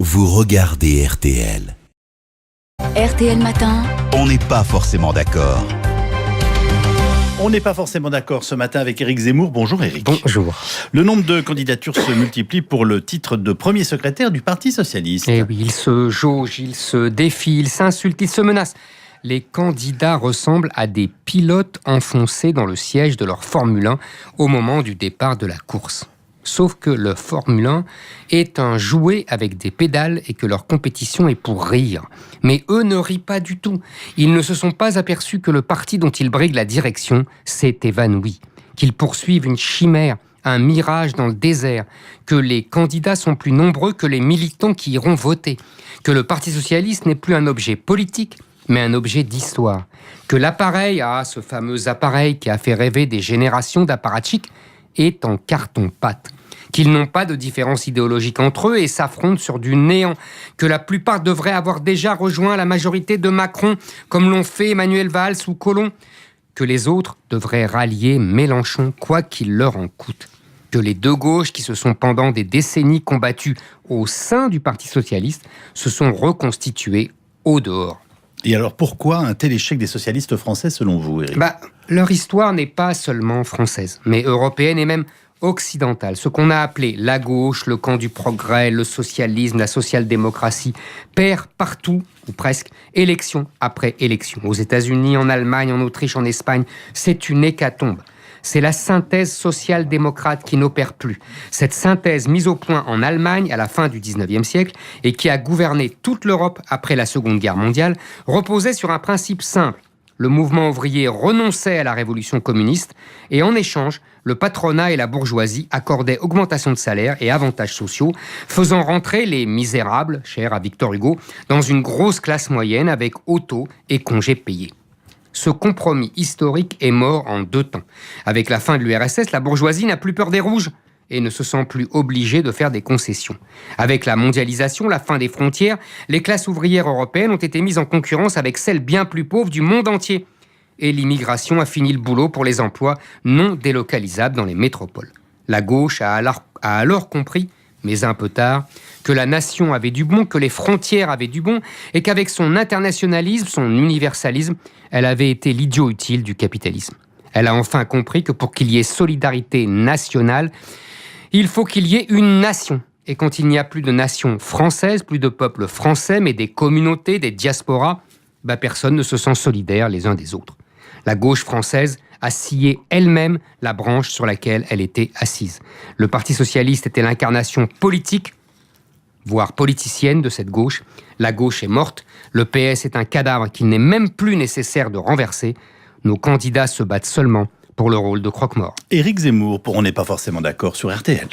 Vous regardez RTL. RTL Matin. On n'est pas forcément d'accord. On n'est pas forcément d'accord ce matin avec Éric Zemmour. Bonjour Éric. Bonjour. Le nombre de candidatures se multiplie pour le titre de premier secrétaire du Parti Socialiste. Eh oui, ils se jaugent, ils se défient, ils s'insultent, ils se menacent. Les candidats ressemblent à des pilotes enfoncés dans le siège de leur Formule 1 au moment du départ de la course. Sauf que le Formule 1 est un jouet avec des pédales et que leur compétition est pour rire. Mais eux ne rient pas du tout. Ils ne se sont pas aperçus que le parti dont ils briguent la direction s'est évanoui, qu'ils poursuivent une chimère, un mirage dans le désert, que les candidats sont plus nombreux que les militants qui iront voter, que le Parti socialiste n'est plus un objet politique, mais un objet d'histoire, que l'appareil, ce fameux appareil qui a fait rêver des générations d'apparatchiks, est en carton-pâte, qu'ils n'ont pas de différence idéologique entre eux et s'affrontent sur du néant, que la plupart devraient avoir déjà rejoint la majorité de Macron, comme l'ont fait Manuel Valls ou Collomb, que les autres devraient rallier Mélenchon, quoi qu'il leur en coûte, que les deux gauches qui se sont pendant des décennies combattues au sein du Parti socialiste se sont reconstituées au dehors. Et alors pourquoi un tel échec des socialistes français selon vous, Éric ? Leur histoire n'est pas seulement française, mais européenne et même occidentale. Ce qu'on a appelé la gauche, le camp du progrès, le socialisme, la social-démocratie, perd partout, ou presque, élection après élection. Aux États-Unis, en Allemagne, en Autriche, en Espagne, c'est une hécatombe. C'est la synthèse social-démocrate qui n'opère plus. Cette synthèse mise au point en Allemagne à la fin du 19e siècle et qui a gouverné toute l'Europe après la Seconde Guerre mondiale reposait sur un principe simple. Le mouvement ouvrier renonçait à la révolution communiste et en échange, le patronat et la bourgeoisie accordaient augmentation de salaire et avantages sociaux, faisant rentrer les misérables, chers à Victor Hugo, dans une grosse classe moyenne avec auto et congés payés. Ce compromis historique est mort en 2 temps. Avec la fin de l'URSS, la bourgeoisie n'a plus peur des rouges et ne se sent plus obligée de faire des concessions. Avec la mondialisation, la fin des frontières, les classes ouvrières européennes ont été mises en concurrence avec celles bien plus pauvres du monde entier. Et l'immigration a fini le boulot pour les emplois non délocalisables dans les métropoles. La gauche a alors compris, mais un peu tard, que la nation avait du bon, que les frontières avaient du bon, et qu'avec son internationalisme, son universalisme, elle avait été l'idiot utile du capitalisme. Elle a enfin compris que pour qu'il y ait solidarité nationale, il faut qu'il y ait une nation. Et quand il n'y a plus de nation française, plus de peuple français, mais des communautés, des diasporas, personne ne se sent solidaire les uns des autres. La gauche française a scié elle-même la branche sur laquelle elle était assise. Le Parti socialiste était l'incarnation politique, voire politicienne de cette gauche. La gauche est morte, le PS est un cadavre qu'il n'est même plus nécessaire de renverser. Nos candidats se battent seulement pour le rôle de croque-mort. Éric Zemmour, on n'est pas forcément d'accord sur RTL.